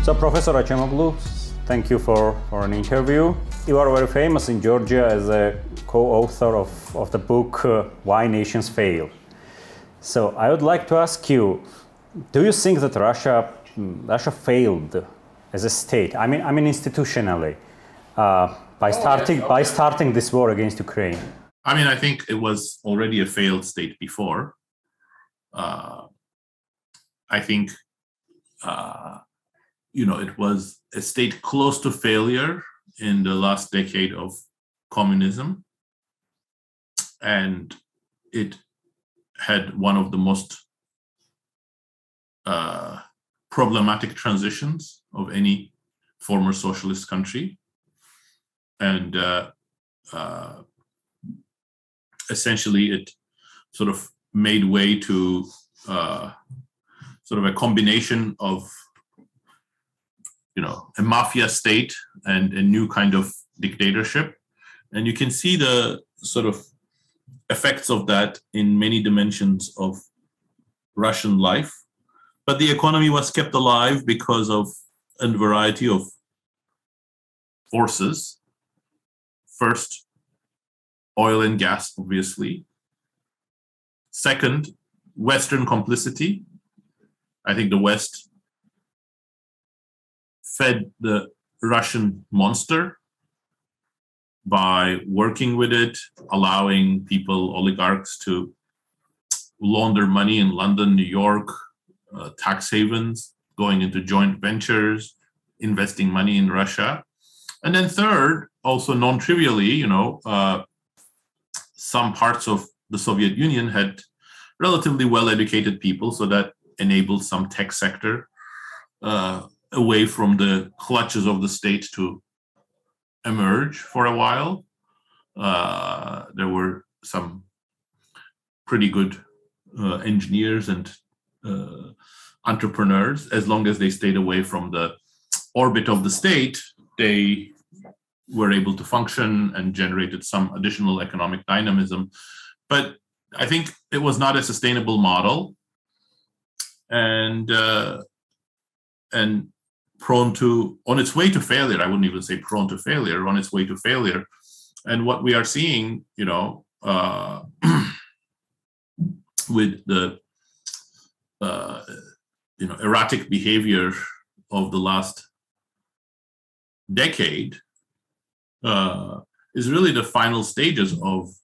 So, Professor Acemoglu, thank you for an interview. You are very famous in Georgia as a co-author of the book Why Nations Fail. So I would like to ask you, do you think that Russia failed as a state? I mean institutionally, by starting this war against Ukraine? I mean, I think it was already a failed state before. I think it was a state close to failure in the last decade of communism, and it had one of the most problematic transitions of any former socialist country, and essentially it sort of made way to sort of a combination of a mafia state and a new kind of dictatorship. And you can see the sort of effects of that in many dimensions of Russian life. But the economy was kept alive because of a variety of forces. First, oil and gas, obviously. Second, Western complicity. I think the West fed the Russian monster by working with it, allowing people, oligarchs, to launder money in London, New York, tax havens, going into joint ventures, investing money in Russia. And then third, also non-trivially, some parts of the Soviet Union had relatively well-educated people, so that enabled some tech sector away from the clutches of the state to emerge for a while. There were some pretty good engineers and entrepreneurs. As long as they stayed away from the orbit of the state, they were able to function and generated some additional economic dynamism. But I think it was not a sustainable model, and prone to, on its way to failure. I wouldn't even say prone to failure, on its way to failure. And what we are seeing, with the erratic behavior of the last decade, is really the final stages of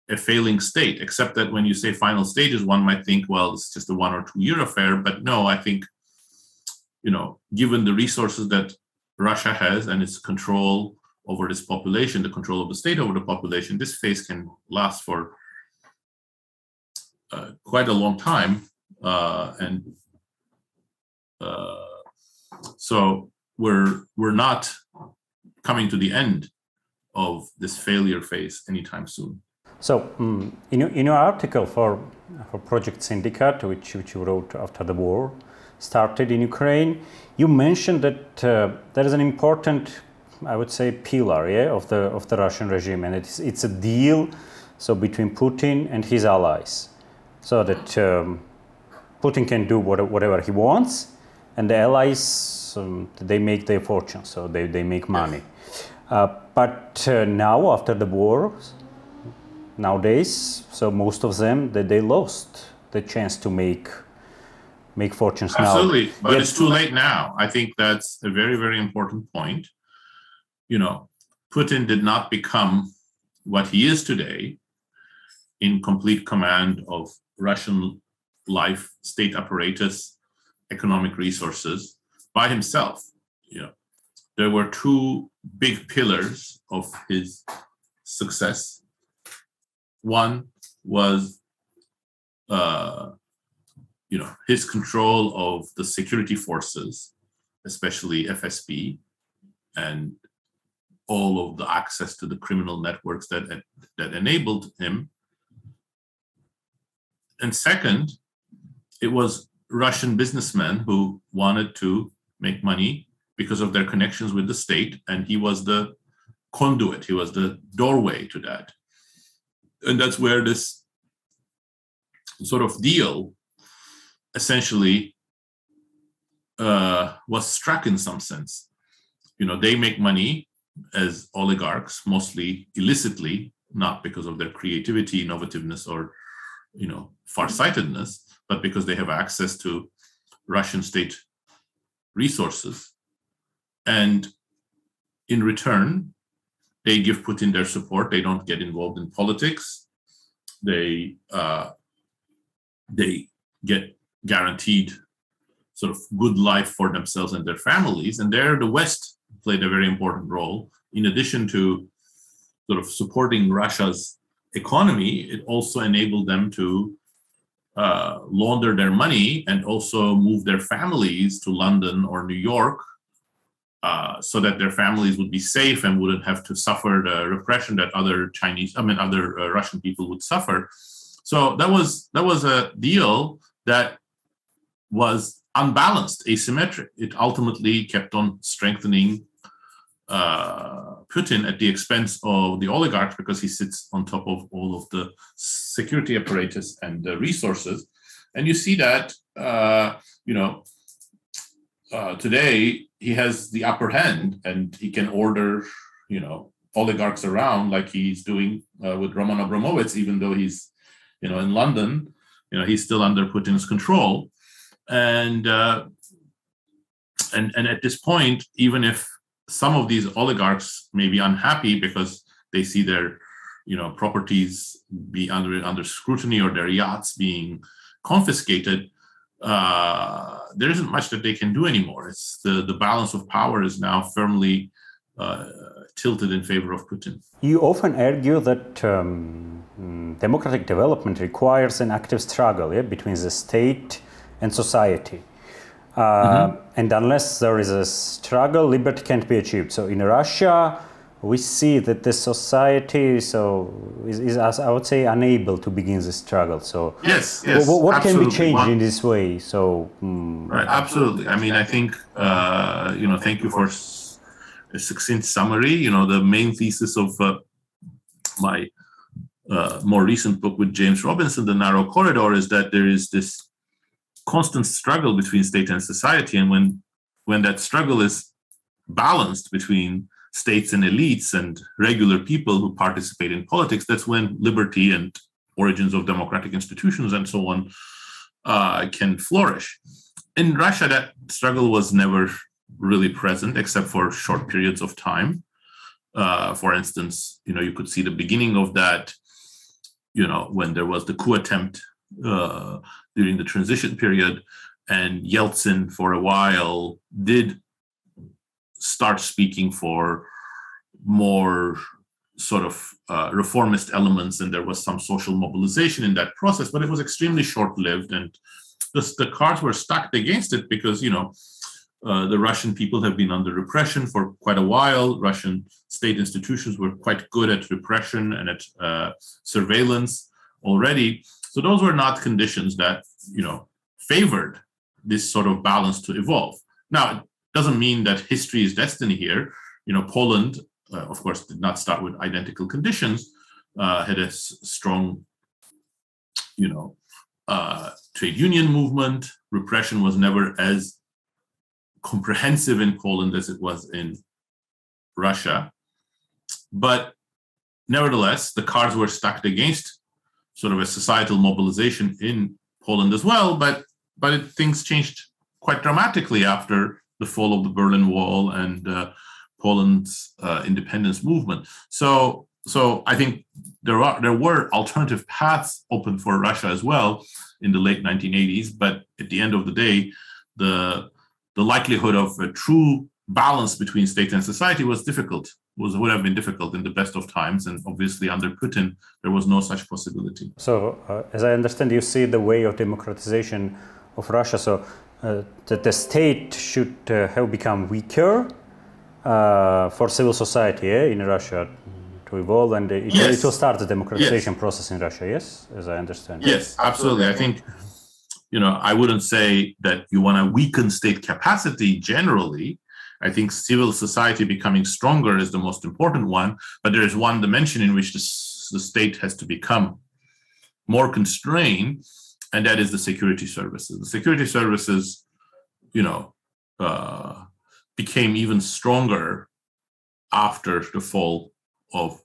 a failing state. Except that when you say final stages, one might think, well, it's just a 1 or 2 year affair. But no, I think, given the resources that Russia has and its control over its population, the control of the state over the population, this phase can last for quite a long time. So we're not coming to the end of this failure phase anytime soon. So in your article for Project Syndicate, which you wrote after the war started in Ukraine, you mentioned that there is an important, I would say, pillar, of the Russian regime, and it's a deal, so between Putin and his allies, so that Putin can do whatever he wants, and the allies, they make their fortune, so they make money. But now, after the war, nowadays, so most of them, they lost the chance to make fortunes now. Absolutely, but it's too late now. I think that's a very, very important point. Putin did not become what he is today in complete command of Russian life, state apparatus, economic resources by himself. There were two big pillars of his success. One was his control of the security forces, especially FSB, and all of the access to the criminal networks that enabled him. And second, it was Russian businessmen who wanted to make money because of their connections with the state, and he was the conduit, he was the doorway to that. And that's where this sort of deal essentially was struck in some sense. They make money as oligarchs, mostly illicitly, not because of their creativity, innovativeness, or farsightedness, but because they have access to Russian state resources. And in return, they give Putin their support. They don't get involved in politics. They get guaranteed sort of good life for themselves and their families. And there, the West played a very important role. In addition to sort of supporting Russia's economy, it also enabled them to launder their money and also move their families to London or New York, so that their families would be safe and wouldn't have to suffer the repression that other Russian people would suffer. So that was a deal that was unbalanced, asymmetric. It ultimately kept on strengthening Putin at the expense of the oligarchs, because he sits on top of all of the security apparatus and the resources. And you see that, today he has the upper hand, and he can order, oligarchs around like he's doing with Roman Abramovich, even though he's, in London, he's still under Putin's control. And at this point, even if some of these oligarchs may be unhappy because they see their, properties be under scrutiny or their yachts being confiscated, there isn't much that they can do anymore. It's the balance of power is now firmly tilted in favor of Putin. You often argue that democratic development requires an active struggle between the state and society. And unless there is a struggle, liberty can't be achieved. So in Russia, we see that the society is, I would say, unable to begin the struggle. So yes, what can be changed in this way? So right, absolutely. I mean, I think thank you for a succinct summary. The main thesis of my more recent book with James Robinson, The Narrow Corridor, is that there is this constant struggle between state and society, and when that struggle is balanced between states and elites and regular people who participate in politics, that's when liberty and origins of democratic institutions and so on can flourish. In Russia, that struggle was never really present except for short periods of time. For instance, you could see the beginning of that, when there was the coup attempt during the transition period, and Yeltsin for a while did start speaking for more sort of reformist elements, and there was some social mobilization in that process, but it was extremely short-lived, and the cards were stacked against it because, the Russian people have been under repression for quite a while. Russian state institutions were quite good at repression and at surveillance already. So those were not conditions that, favored this sort of balance to evolve. Now, it doesn't mean that history is destiny here. Poland, of course, did not start with identical conditions, had a strong, trade union movement. Repression was never as comprehensive in Poland as it was in Russia. But nevertheless, the cards were stacked against sort of a societal mobilization in Poland as well, but things changed quite dramatically after the fall of the Berlin Wall and Poland's independence movement. So I think there were alternative paths open for Russia as well in the late 1980s, but at the end of the day, the likelihood of a true balance between state and society would have been difficult in the best of times, and obviously under Putin there was no such possibility. So as I understand, you see the way of democratization of Russia, so that the state should have become weaker for civil society in Russia to evolve, and it will start the democratization process in Russia, yes, as I understand. Yes, absolutely. I think I wouldn't say that you want to weaken state capacity generally. I think civil society becoming stronger is the most important one, but there is one dimension in which the state has to become more constrained, and that is the security services. The security services, became even stronger after the fall of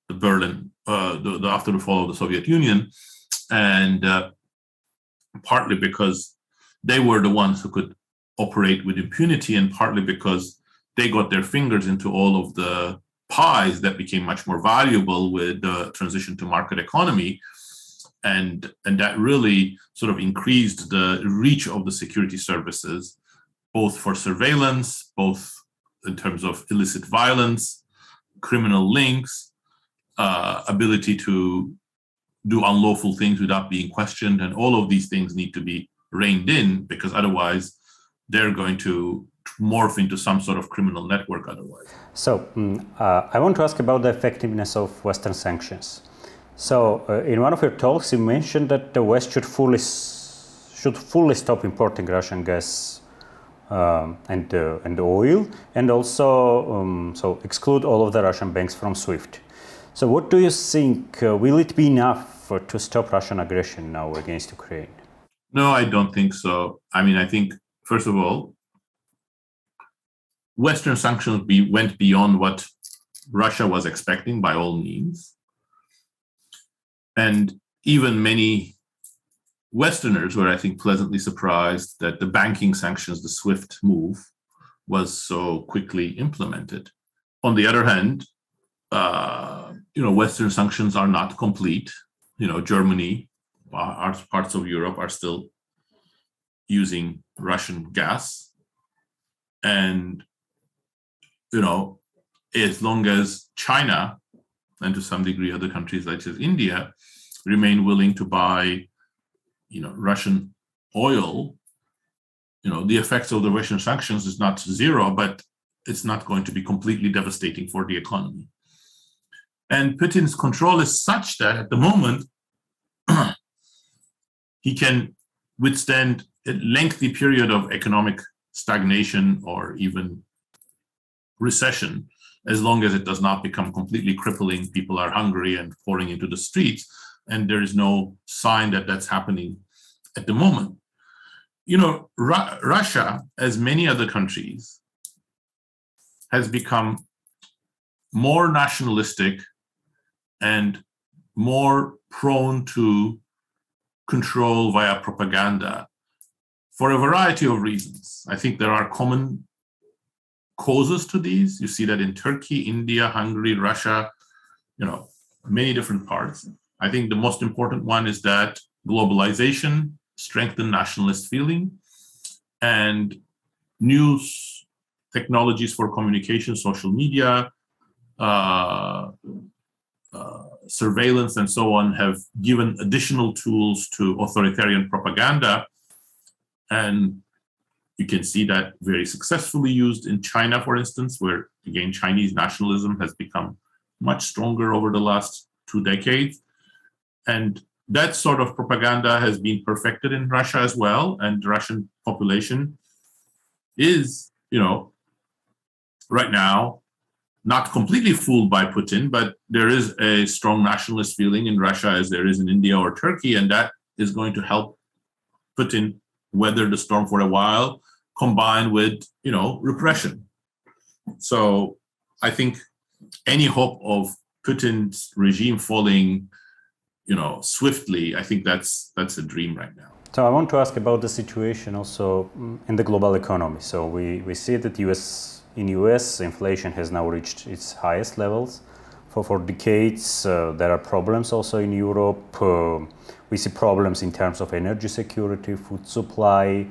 the Berlin, after the fall of the Soviet Union, and partly because they were the ones who could operate with impunity, and partly because they got their fingers into all of the pies that became much more valuable with the transition to market economy. And that really sort of increased the reach of the security services, both for surveillance, both in terms of illicit violence, criminal links, ability to do unlawful things without being questioned. And all of these things need to be reined in, because otherwise they're going to morph into some sort of criminal network otherwise. So I want to ask about the effectiveness of Western sanctions. So in one of your talks, you mentioned that the West should fully stop importing Russian gas and oil, and also so exclude all of the Russian banks from SWIFT. So what do you think? Will it be enough to stop Russian aggression now against Ukraine? No, I don't think so. I mean, I think, first of all, Western sanctions went beyond what Russia was expecting by all means. And even many Westerners were, I think, pleasantly surprised that the banking sanctions, the SWIFT move, was so quickly implemented. On the other hand, Western sanctions are not complete. Germany, parts of Europe are still using Russian gas. And, as long as China, and to some degree other countries like India, remain willing to buy, Russian oil, the effects of the Russian sanctions is not zero, but it's not going to be completely devastating for the economy. And Putin's control is such that at the moment, he can withstand a lengthy period of economic stagnation or even recession, as long as it does not become completely crippling. People are hungry and pouring into the streets, and there is no sign that that's happening at the moment. Russia, as many other countries, has become more nationalistic and more prone to control via propaganda for a variety of reasons. I think there are common causes to these. You see that in Turkey, India, Hungary, Russia, many different parts. I think the most important one is that globalization strengthened nationalist feeling, and new technologies for communication, social media, surveillance, and so on, have given additional tools to authoritarian propaganda. And you can see that very successfully used in China, for instance, where, again, Chinese nationalism has become much stronger over the last 2 decades. And that sort of propaganda has been perfected in Russia as well. And the Russian population is, right now, not completely fooled by Putin, but there is a strong nationalist feeling in Russia as there is in India or Turkey, and that is going to help Putin weather the storm for a while, combined with, repression. So I think any hope of Putin's regime falling, swiftly, I think that's a dream right now. So I want to ask about the situation also in the global economy. So we see that in US, inflation has now reached its highest levels for decades. There are problems also in Europe. We see problems in terms of energy security, food supply.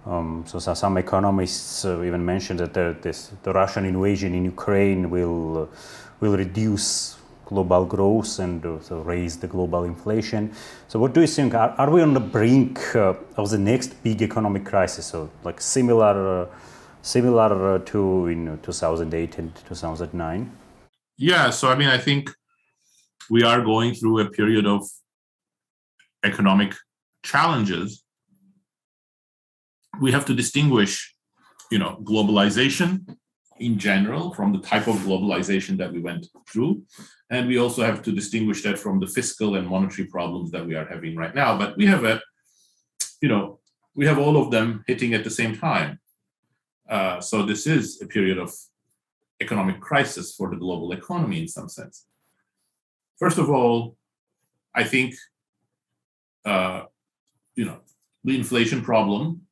So some economists even mentioned that the Russian invasion in Ukraine will reduce global growth and also raise the global inflation. So what do you think? Are we on the brink of the next big economic crisis? So like similar to in 2008 and 2009? Yeah, so I think we are going through a period of economic challenges. We have to distinguish, globalization in general from the type of globalization that we went through. And we also have to distinguish that from the fiscal and monetary problems that we are having right now. But we have we have all of them hitting at the same time. So this is a period of economic crisis for the global economy in some sense. First of all, I think the inflation problem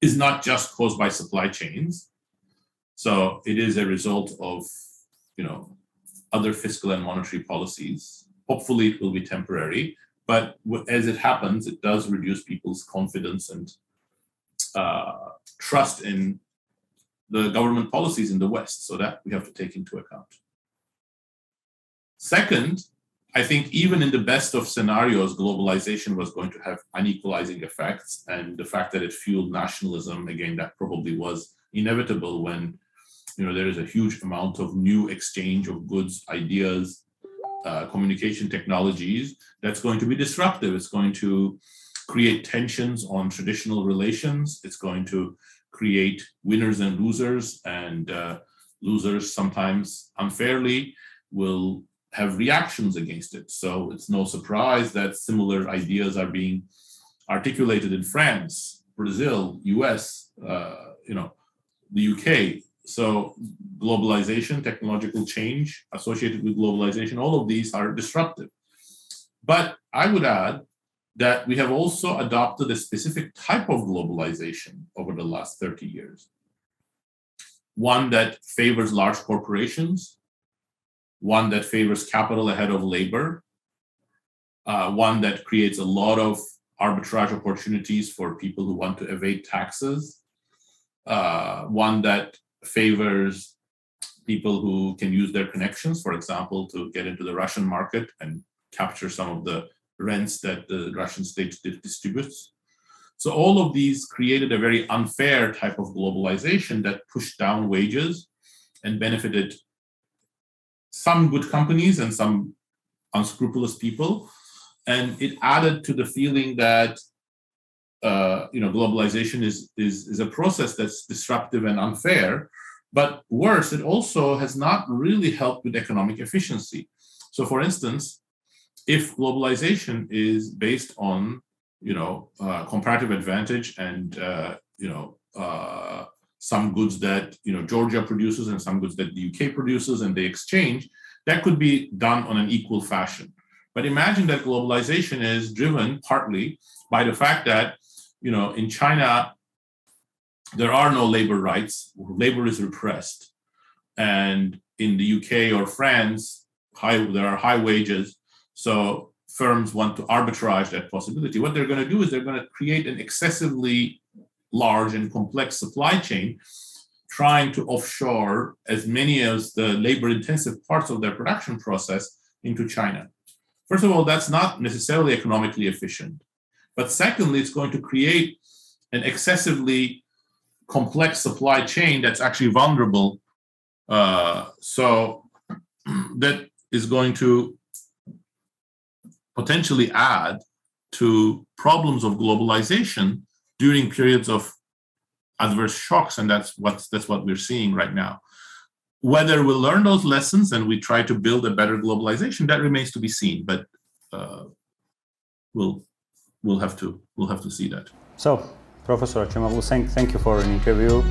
is not just caused by supply chains. So it is a result of other fiscal and monetary policies. Hopefully it will be temporary, but as it happens, it does reduce people's confidence and trust in the government policies in the West. So that we have to take into account. Second, I think even in the best of scenarios, globalization was going to have unequalizing effects, and the fact that it fueled nationalism, again, that probably was inevitable when there is a huge amount of new exchange of goods, ideas, communication technologies that's going to be disruptive. It's going to create tensions on traditional relations. It's going to create winners and losers, and losers sometimes unfairly will have reactions against it. So it's no surprise that similar ideas are being articulated in France, Brazil, US, the UK. So globalization, technological change associated with globalization, all of these are disruptive. But I would add that we have also adopted a specific type of globalization over the last 30 years. One that favors large corporations, one that favors capital ahead of labor, one that creates a lot of arbitrage opportunities for people who want to evade taxes, one that favors people who can use their connections, for example, to get into the Russian market and capture some of the rents that the Russian state distributes. So all of these created a very unfair type of globalization that pushed down wages and benefited some good companies and some unscrupulous people. And it added to the feeling that globalization is a process that's disruptive and unfair. But worse, it also has not really helped with economic efficiency. So for instance, if globalization is based on comparative advantage and some goods that Georgia produces and some goods that the UK produces, and they exchange, that could be done on an equal fashion. But imagine that globalization is driven partly by the fact that in China there are no labor rights, labor is repressed, and in the UK or France there are high wages. So firms want to arbitrage that possibility. What they're going to do is they're going to create an excessively large and complex supply chain, trying to offshore as many as the labor-intensive parts of their production process into China. First of all, that's not necessarily economically efficient. But secondly, it's going to create an excessively complex supply chain that's actually vulnerable. So that is going to potentially add to problems of globalization during periods of adverse shocks, and that's what we're seeing right now. Whether we'll learn those lessons and we try to build a better globalization, that remains to be seen. But we'll have to see that. So, Professor Acemoglu, thank you for an interview.